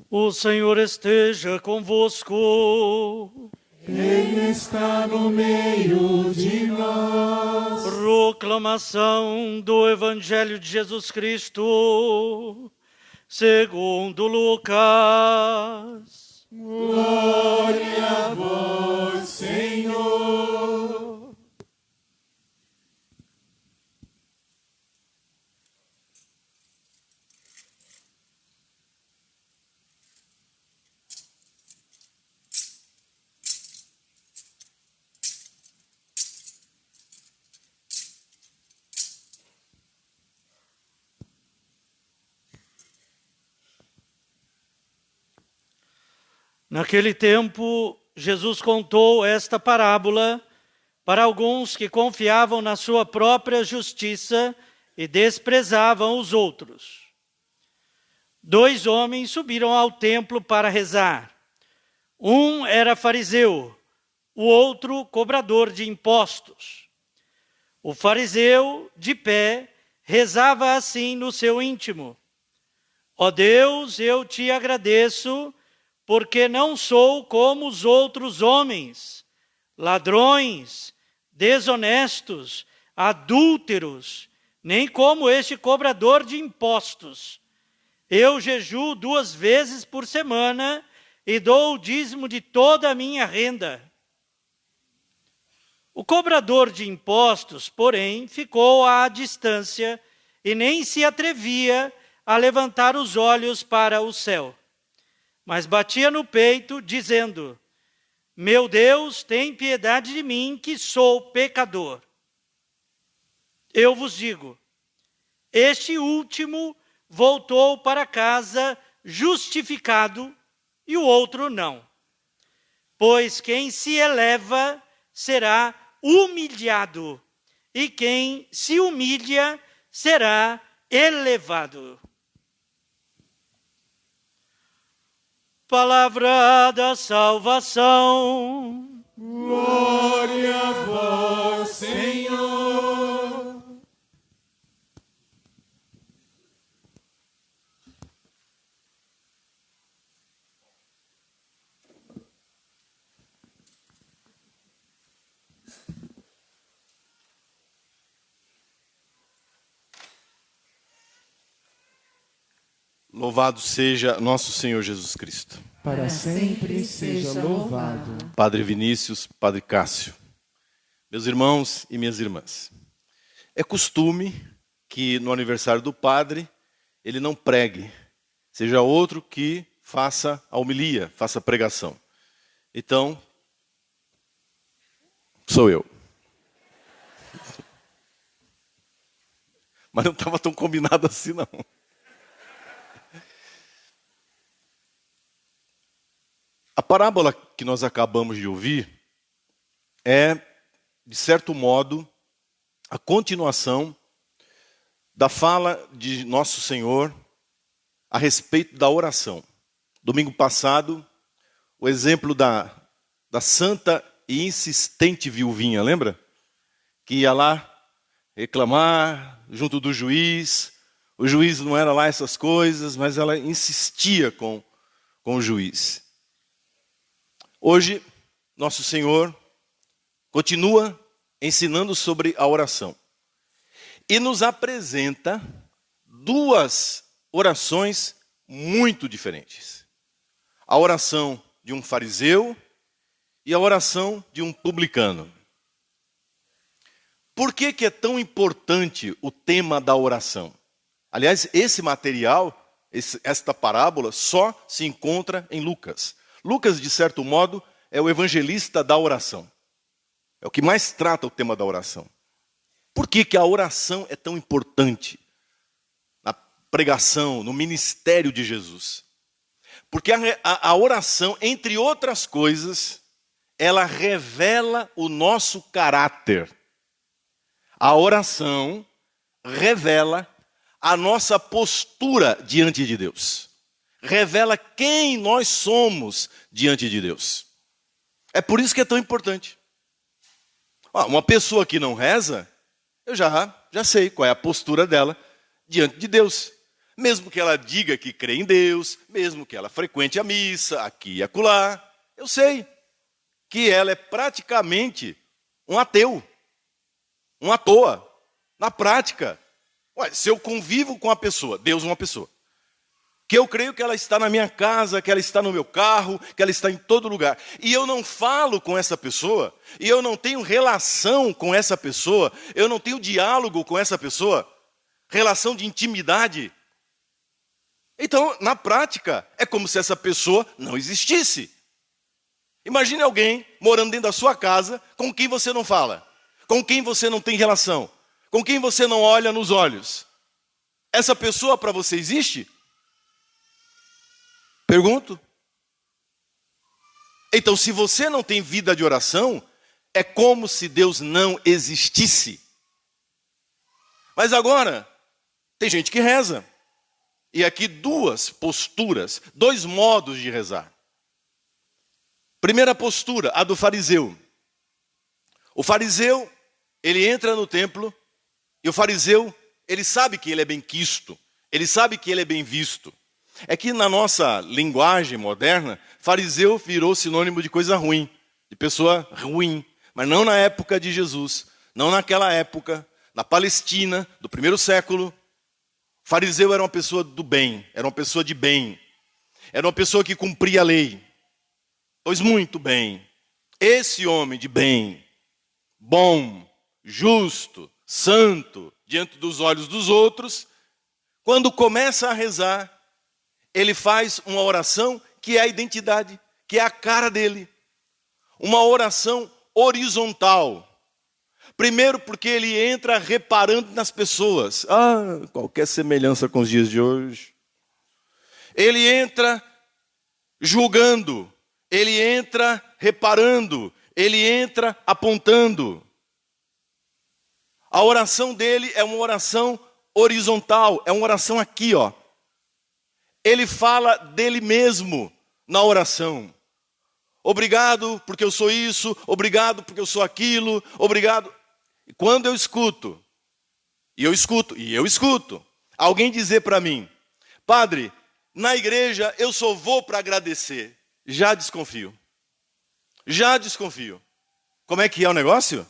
O Senhor esteja convosco. Ele está no meio de nós. Proclamação do Evangelho de Jesus Cristo, segundo Lucas. Glória a vós, Senhor. Naquele tempo, Jesus contou esta parábola para alguns que confiavam na sua própria justiça e desprezavam os outros. 2 homens subiram ao templo para rezar. Um era fariseu, o outro cobrador de impostos. O fariseu, de pé, rezava assim no seu íntimo: Ó Deus, eu te agradeço, porque não sou como os outros homens, ladrões, desonestos, adúlteros, nem como este cobrador de impostos. Eu jejuo 2 vezes por semana e dou o dízimo de toda a minha renda. O cobrador de impostos, porém, ficou à distância e nem se atrevia a levantar os olhos para o céu, mas batia no peito, dizendo: Meu Deus, tem piedade de mim, que sou pecador. Eu vos digo, este último voltou para casa justificado e o outro não. Pois quem se eleva será humilhado, e quem se humilha será elevado. Palavra da salvação. Glória a vós, Senhor. Louvado seja nosso Senhor Jesus Cristo. Para sempre seja louvado. Padre Vinícius, Padre Cássio, meus irmãos e minhas irmãs. É costume que no aniversário do padre ele não pregue, seja outro que faça a homilia, faça a pregação. Então, sou eu. Mas não estava tão combinado assim, não. A parábola que nós acabamos de ouvir é, de certo modo, a continuação da fala de Nosso Senhor a respeito da oração. Domingo passado, o exemplo da santa e insistente viuvinha, lembra? Que ia lá reclamar junto do juiz. O juiz não era lá essas coisas, mas ela insistia com o juiz. Hoje, Nosso Senhor continua ensinando sobre a oração. E nos apresenta 2 orações muito diferentes. A oração de um fariseu e a oração de um publicano. Por que é tão importante o tema da oração? Aliás, esse material, esta parábola, só se encontra em Lucas. Lucas, de certo modo, é o evangelista da oração. É o que mais trata o tema da oração. Por que a oração é tão importante na pregação, no ministério de Jesus? Porque a oração, entre outras coisas, ela revela o nosso caráter. A oração revela a nossa postura diante de Deus. Revela quem nós somos diante de Deus. É por isso que é tão importante. Uma pessoa que não reza, eu já sei qual é a postura dela diante de Deus. mesmo que ela diga que crê em Deus, mesmo que ela frequente a missa, aqui e acolá, eu sei que ela é praticamente um ateu, um à toa, na prática. Ué, se eu convivo com a pessoa, Deus é uma pessoa, que eu creio que ela está na minha casa, que ela está no meu carro, que ela está em todo lugar, e eu não falo com essa pessoa, e eu não tenho relação com essa pessoa, eu não tenho diálogo com essa pessoa, relação de intimidade, então, na prática, é como se essa pessoa não existisse. Imagine alguém morando dentro da sua casa, com quem você não fala, com quem você não tem relação, com quem você não olha nos olhos. Essa pessoa para você existe? Pergunto. Então, se você não tem vida de oração, é como se Deus não existisse. Mas agora, tem gente que reza. E aqui duas posturas, dois modos de rezar. Primeira postura, a do fariseu. O fariseu, ele entra no templo, e o fariseu, ele sabe que ele é bem quisto, ele sabe que ele é bem visto. É que na nossa linguagem moderna, fariseu virou sinônimo de coisa ruim, de pessoa ruim. Mas não na época de Jesus, não naquela época, na Palestina, do primeiro século. Fariseu era uma pessoa do bem, era uma pessoa de bem, era uma pessoa que cumpria a lei. Pois muito bem, esse homem de bem, bom, justo, santo, diante dos olhos dos outros, quando começa a rezar, ele faz uma oração que é a identidade, que é a cara dele. Uma oração horizontal. Primeiro porque ele entra reparando nas pessoas. Qualquer semelhança com os dias de hoje. Ele entra julgando. Ele entra reparando. Ele entra apontando. A oração dele é uma oração horizontal. É uma oração aqui, ó. Ele fala dele mesmo na oração. Obrigado porque eu sou isso. Obrigado porque eu sou aquilo. Obrigado. E quando eu escuto, alguém dizer para mim, padre, na igreja eu só vou para agradecer, já desconfio. Como é que é o negócio?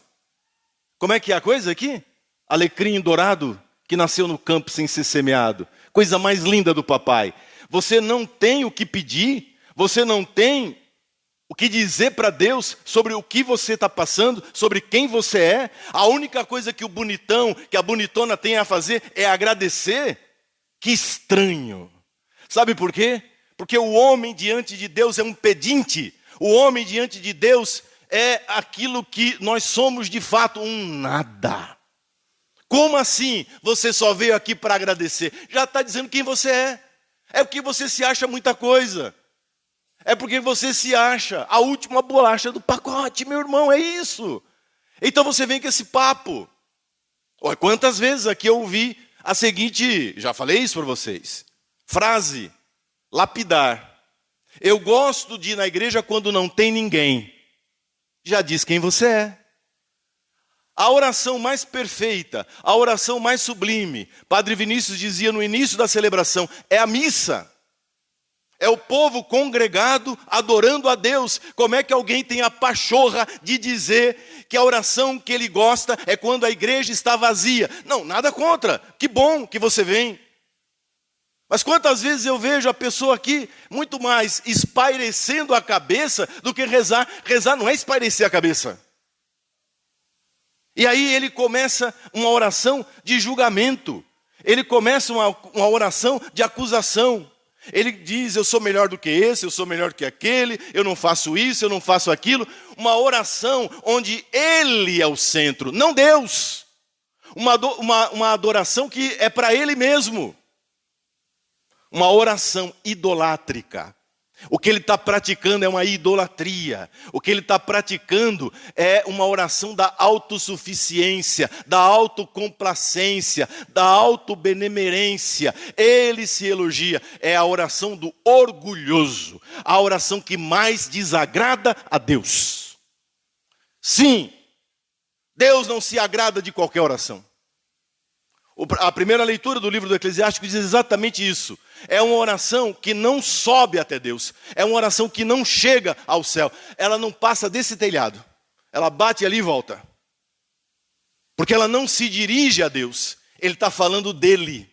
Como é que é a coisa aqui? Alecrim dourado que nasceu no campo sem ser semeado. Coisa mais linda do papai. Você não tem o que pedir, você não tem o que dizer para Deus sobre o que você está passando, sobre quem você é. A única coisa que o bonitão, que a bonitona tem a fazer é agradecer. Que estranho. Sabe por quê? Porque o homem diante de Deus é um pedinte. O homem diante de Deus é aquilo que nós somos de fato, um nada. Como assim você só veio aqui para agradecer? Já está dizendo quem você é. É porque você se acha muita coisa. É porque você se acha a última bolacha do pacote, meu irmão, é isso. Então você vem com esse papo. Olha, quantas vezes aqui eu ouvi a seguinte, já falei isso para vocês, frase, lapidar. Eu gosto de ir na igreja quando não tem ninguém. Já diz quem você é. A oração mais perfeita, a oração mais sublime, Padre Vinícius dizia no início da celebração, é a missa. É o povo congregado adorando a Deus. Como é que alguém tem a pachorra de dizer que a oração que ele gosta é quando a igreja está vazia? Não, nada contra. Que bom que você vem. Mas quantas vezes eu vejo a pessoa aqui muito mais espairecendo a cabeça do que rezar. Rezar não é espairecer a cabeça. E aí ele começa uma oração de julgamento. Ele começa uma oração de acusação. Ele diz, eu sou melhor do que esse, eu sou melhor do que aquele, eu não faço isso, eu não faço aquilo. Uma oração onde ele é o centro, não Deus. Uma adoração que é para ele mesmo. Uma oração idolátrica. O que ele está praticando é uma idolatria. O que ele está praticando é uma oração da autossuficiência, da autocomplacência, da autobenemerência. Ele se elogia. É a oração do orgulhoso. A oração que mais desagrada a Deus. Sim, Deus não se agrada de qualquer oração. A primeira leitura do livro do Eclesiástico diz exatamente isso. É uma oração que não sobe até Deus. É uma oração que não chega ao céu. Ela não passa desse telhado. Ela bate ali e volta. Porque ela não se dirige a Deus. Ele está falando dele.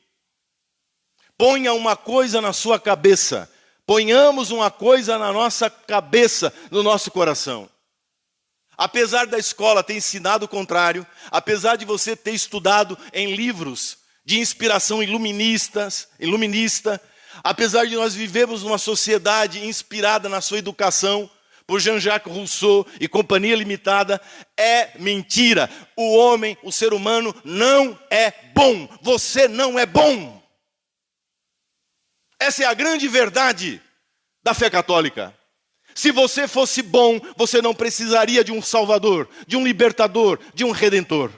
Ponha uma coisa na sua cabeça. Ponhamos uma coisa na nossa cabeça, no nosso coração. Apesar da escola ter ensinado o contrário, apesar de você ter estudado em livros de inspiração iluminista, apesar de nós vivermos numa sociedade inspirada na sua educação, por Jean-Jacques Rousseau e Companhia Limitada, é mentira. O homem, o ser humano, não é bom. Você não é bom. Essa é a grande verdade da fé católica. Se você fosse bom, você não precisaria de um Salvador, de um Libertador, de um Redentor.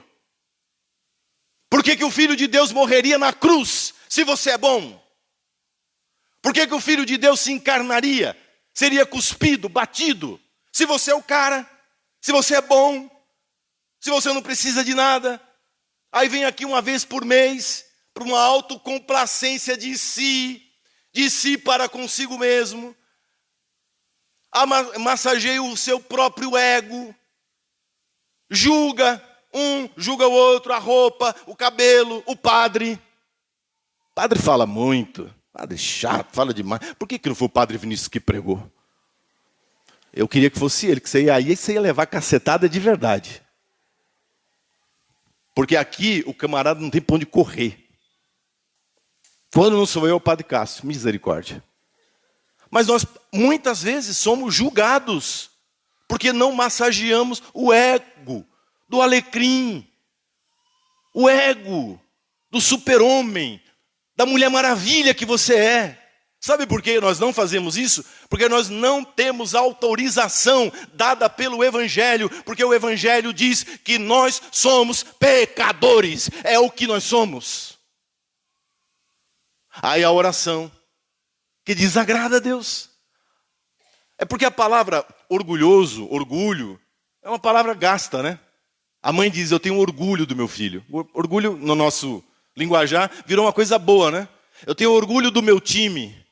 Por que o Filho de Deus morreria na cruz, se você é bom? Por que o Filho de Deus se encarnaria, seria cuspido, batido, se você é o cara, se você é bom, se você não precisa de nada? Aí vem aqui uma vez por mês, para uma autocomplacência de si para consigo mesmo, massageia o seu próprio ego, julga um, julga o outro, a roupa, o cabelo, o padre. O padre fala muito, padre chato, fala demais. Por que não foi o padre Vinícius que pregou? Eu queria que fosse ele, que você ia levar cacetada de verdade. Porque aqui o camarada não tem pra onde correr. Quando não sou eu, é o padre Cássio, misericórdia. Mas nós muitas vezes somos julgados, porque não massageamos o ego do alecrim, o ego do super-homem, da Mulher Maravilha que você é. Sabe por que nós não fazemos isso? Porque nós não temos autorização dada pelo Evangelho, porque o Evangelho diz que nós somos pecadores, é o que nós somos. Aí a oração que desagrada a Deus. É porque a palavra orgulhoso, orgulho, é uma palavra gasta, né? A mãe diz, eu tenho orgulho do meu filho. Orgulho, no nosso linguajar, virou uma coisa boa, né? Eu tenho orgulho do meu time.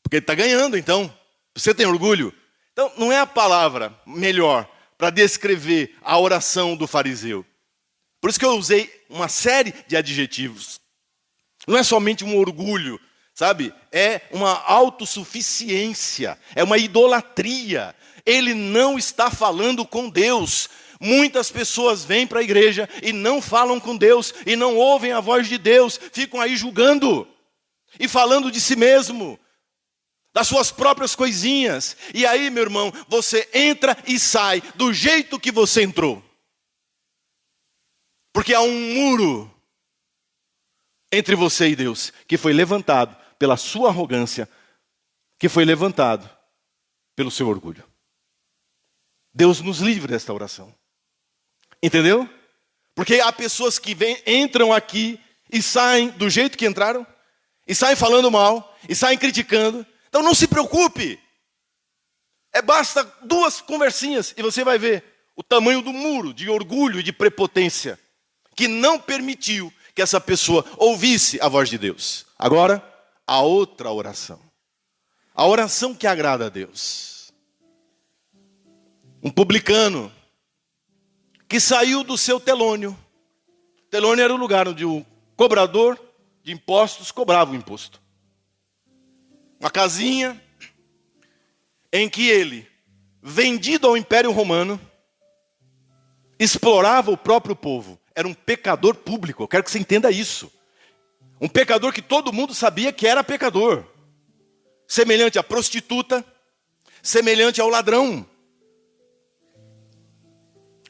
Porque ele está ganhando, então. Você tem orgulho? Então, não é a palavra melhor para descrever a oração do fariseu. Por isso que eu usei uma série de adjetivos. Não é somente um orgulho, sabe? É uma autossuficiência, é uma idolatria. Ele não está falando com Deus. Muitas pessoas vêm para a igreja e não falam com Deus, e não ouvem a voz de Deus, ficam aí julgando e falando de si mesmo, das suas próprias coisinhas. E aí, meu irmão, você entra e sai do jeito que você entrou. Porque há um muro entre você e Deus, que foi levantado pela sua arrogância, que foi levantado pelo seu orgulho. Deus nos livre desta oração. Entendeu? Porque há pessoas que entram aqui e saem do jeito que entraram, e saem falando mal, e saem criticando. Então não se preocupe. Basta 2 conversinhas e você vai ver o tamanho do muro de orgulho e de prepotência que não permitiu que essa pessoa ouvisse a voz de Deus. Agora, a outra oração. A oração que agrada a Deus. Um publicano que saiu do seu telônio. Telônio era o lugar onde o cobrador de impostos cobrava o imposto. Uma casinha em que ele, vendido ao Império Romano, explorava o próprio povo. Era um pecador público, eu quero que você entenda isso. Um pecador que todo mundo sabia que era pecador. Semelhante à prostituta, semelhante ao ladrão.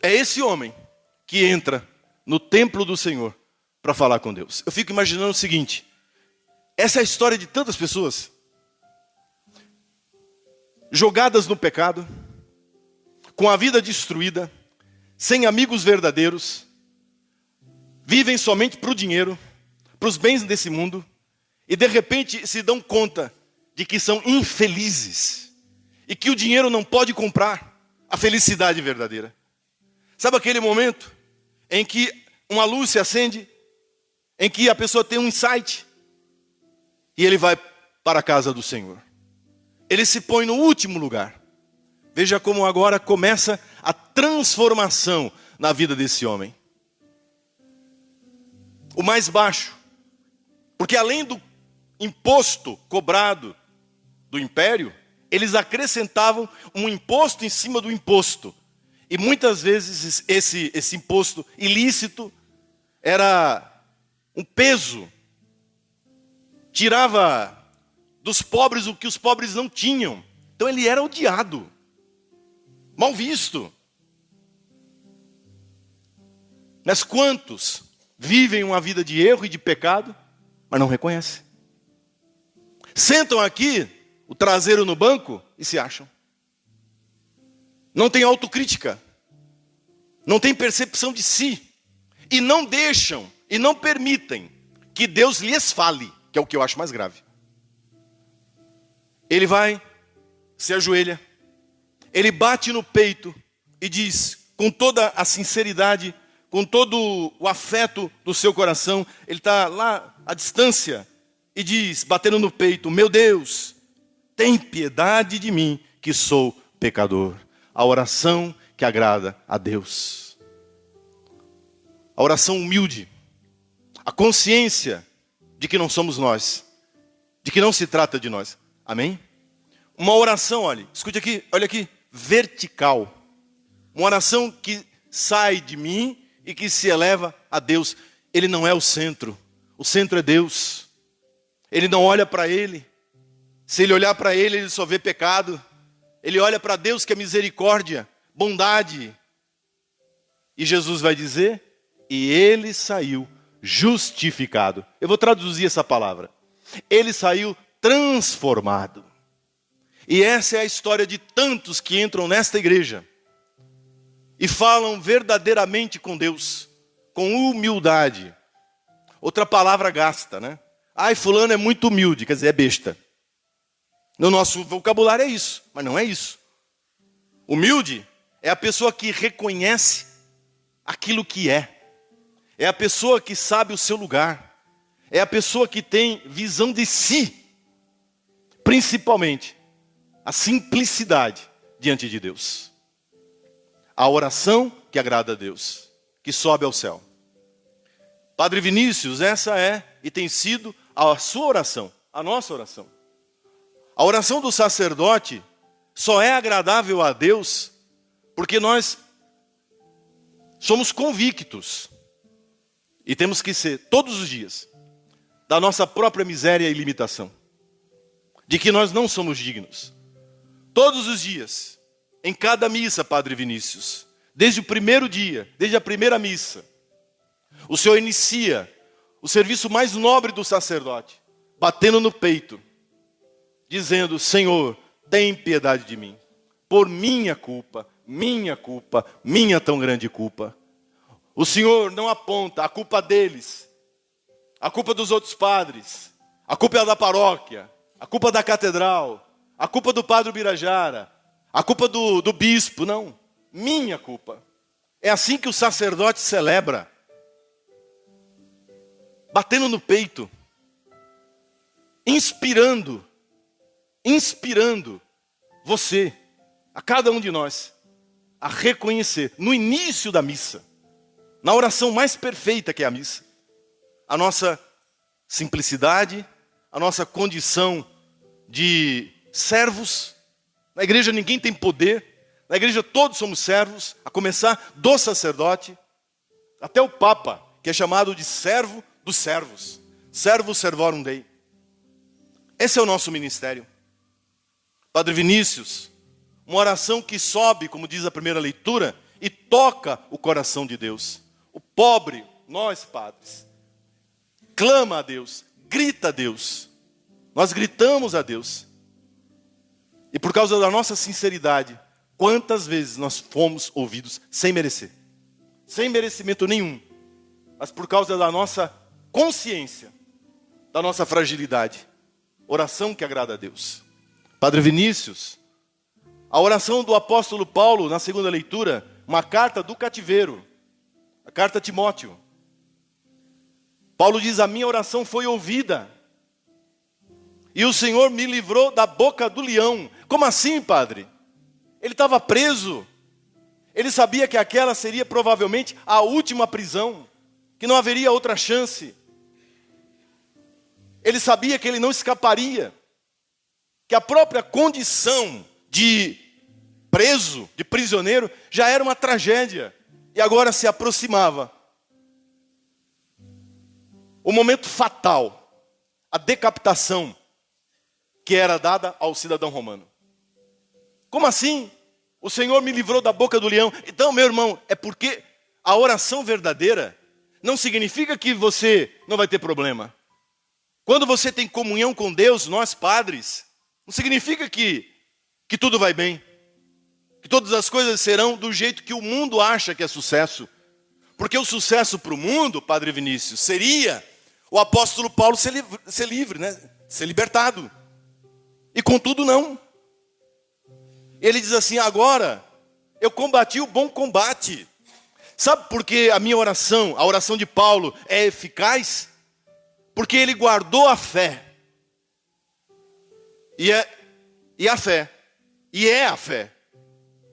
É esse homem que entra no templo do Senhor para falar com Deus. Eu fico imaginando o seguinte: essa é a história de tantas pessoas jogadas no pecado, com a vida destruída, sem amigos verdadeiros, vivem somente para o dinheiro, para os bens desse mundo, e de repente se dão conta de que são infelizes, e que o dinheiro não pode comprar a felicidade verdadeira. Sabe aquele momento em que uma luz se acende, em que a pessoa tem um insight e ele vai para a casa do Senhor. Ele se põe no último lugar. Veja como agora começa a transformação na vida desse homem. O mais baixo. Porque além do imposto cobrado do império, eles acrescentavam um imposto em cima do imposto. E muitas vezes esse imposto ilícito era um peso. Tirava dos pobres o que os pobres não tinham. Então ele era odiado. Mal visto. Mas quantos vivem uma vida de erro e de pecado, mas não reconhecem? Sentam aqui, o traseiro no banco, e se acham. Não tem autocrítica. Não tem percepção de si. E não deixam, e não permitem que Deus lhes fale, que é o que eu acho mais grave. Ele vai, se ajoelha, ele bate no peito e diz, com toda a sinceridade, com todo o afeto do seu coração, ele está lá à distância e diz, batendo no peito, meu Deus, tem piedade de mim, que sou pecador. A oração que agrada a Deus. A oração humilde. A consciência de que não somos nós. De que não se trata de nós. Amém? Uma oração, olha, escute aqui, olha aqui, vertical. Uma oração que sai de mim e que se eleva a Deus. Ele não é o centro é Deus. Ele não olha para ele. Se ele olhar para ele, ele só vê pecado. Ele olha para Deus que é misericórdia, bondade. E Jesus vai dizer, e ele saiu justificado. Eu vou traduzir essa palavra. Ele saiu transformado. E essa é a história de tantos que entram nesta igreja e falam verdadeiramente com Deus, com humildade. Outra palavra gasta, né? Ai, fulano é muito humilde, quer dizer, é besta. No nosso vocabulário é isso, mas não é isso. Humilde é a pessoa que reconhece aquilo que é. É a pessoa que sabe o seu lugar. É a pessoa que tem visão de si. Principalmente, a simplicidade diante de Deus. A oração que agrada a Deus, que sobe ao céu. Padre Vinícius, essa é e tem sido a sua oração, a nossa oração. A oração do sacerdote só é agradável a Deus porque nós somos convictos e temos que ser todos os dias da nossa própria miséria e limitação, de que nós não somos dignos. Todos os dias, em cada missa, Padre Vinícius, desde o primeiro dia, desde a primeira missa, o Senhor inicia o serviço mais nobre do sacerdote, batendo no peito, dizendo, Senhor, tem piedade de mim, por minha culpa, minha tão grande culpa. O Senhor não aponta a culpa deles, a culpa dos outros padres, a culpa é da paróquia, a culpa da catedral, a culpa do padre Birajara, a culpa do bispo, não, minha culpa. É assim que o sacerdote celebra, batendo no peito, inspirando você, a cada um de nós, a reconhecer, no início da missa, na oração mais perfeita que é a missa, a nossa simplicidade, a nossa condição de servos. Na igreja ninguém tem poder, na igreja todos somos servos, a começar do sacerdote, até o Papa, que é chamado de servo dos servos, servus servorum Dei. Esse é o nosso ministério. Padre Vinícius, uma oração que sobe, como diz a primeira leitura, e toca o coração de Deus. O pobre, nós padres, clama a Deus, grita a Deus. Nós gritamos a Deus. E por causa da nossa sinceridade, quantas vezes nós fomos ouvidos sem merecer? Sem merecimento nenhum. Mas por causa da nossa consciência, da nossa fragilidade. Oração que agrada a Deus. Padre Vinícius, a oração do apóstolo Paulo, na segunda leitura, uma carta do cativeiro, a carta a Timóteo. Paulo diz: a minha oração foi ouvida. E o Senhor me livrou da boca do leão. Como assim, padre? Ele estava preso. Ele sabia que aquela seria provavelmente a última prisão, que não haveria outra chance. Ele sabia que ele não escaparia, que a própria condição de preso, de prisioneiro, já era uma tragédia. E agora se aproximava o momento fatal, a decapitação que era dada ao cidadão romano. Como assim? O Senhor me livrou da boca do leão. Então, meu irmão, é porque a oração verdadeira não significa que você não vai ter problema. Quando você tem comunhão com Deus, nós padres, não significa que tudo vai bem, que todas as coisas serão do jeito que o mundo acha que é sucesso. Porque o sucesso para o mundo, Padre Vinícius, seria o apóstolo Paulo ser livre, né? Ser libertado. E contudo não. Ele diz assim: agora eu combati o bom combate. Sabe por que a minha oração, a oração de Paulo, é eficaz? Porque ele guardou a fé. E é a fé,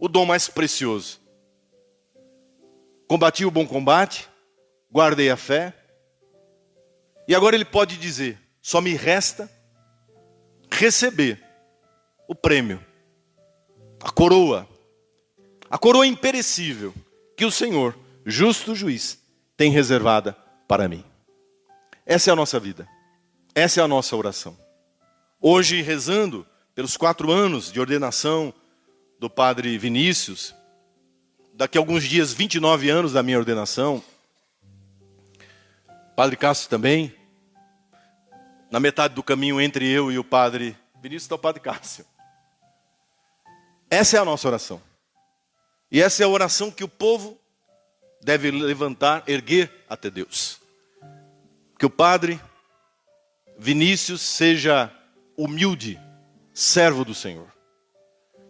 o dom mais precioso. Combati o bom combate, guardei a fé. E agora ele pode dizer: só me resta receber o prêmio, a coroa imperecível que o Senhor, justo juiz, tem reservada para mim. Essa é a nossa vida, essa é a nossa oração. Hoje, rezando pelos 4 anos de ordenação do Padre Vinícius, daqui a alguns dias 29 anos da minha ordenação, Padre Cássio também, na metade do caminho entre eu e o Padre Vinícius está o Padre Cássio. Essa é a nossa oração. E essa é a oração que o povo deve levantar, erguer até Deus. Que o Padre Vinícius seja humilde, servo do Senhor.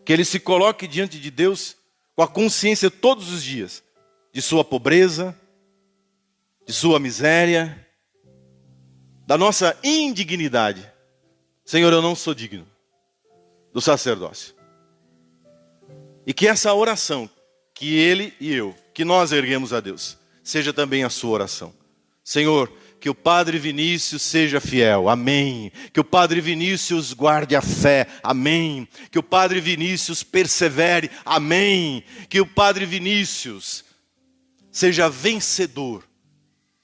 Que ele se coloque diante de Deus com a consciência todos os dias de sua pobreza, de sua miséria, da nossa indignidade. Senhor, eu não sou digno do sacerdócio. E que essa oração, que ele e eu, que nós erguemos a Deus, seja também a sua oração. Senhor, que o Padre Vinícius seja fiel, amém. Que o Padre Vinícius guarde a fé, amém. Que o Padre Vinícius persevere, amém. Que o Padre Vinícius seja vencedor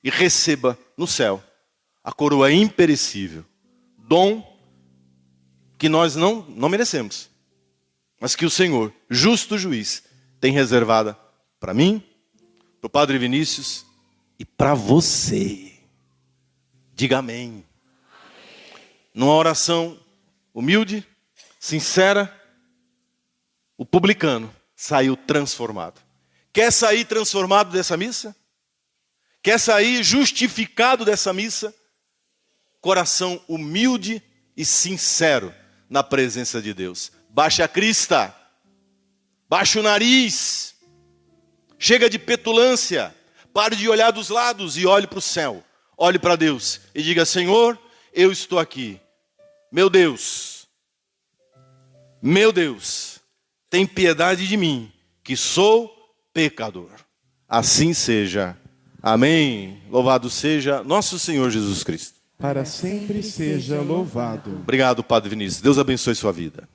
e receba no céu a coroa imperecível, dom que nós não merecemos, mas que o Senhor, justo juiz, tem reservada para mim, para o Padre Vinícius e para você. Diga amém. Numa oração humilde, sincera, o publicano saiu transformado. Quer sair transformado dessa missa? Quer sair justificado dessa missa? Coração humilde e sincero na presença de Deus. Baixa a crista, baixa o nariz, chega de petulância, pare de olhar dos lados e olhe para o céu. Olhe para Deus e diga: Senhor, eu estou aqui. Meu Deus, tem piedade de mim, que sou pecador. Assim seja. Amém. Louvado seja nosso Senhor Jesus Cristo. Para sempre seja louvado. Obrigado, Padre Vinícius. Deus abençoe sua vida.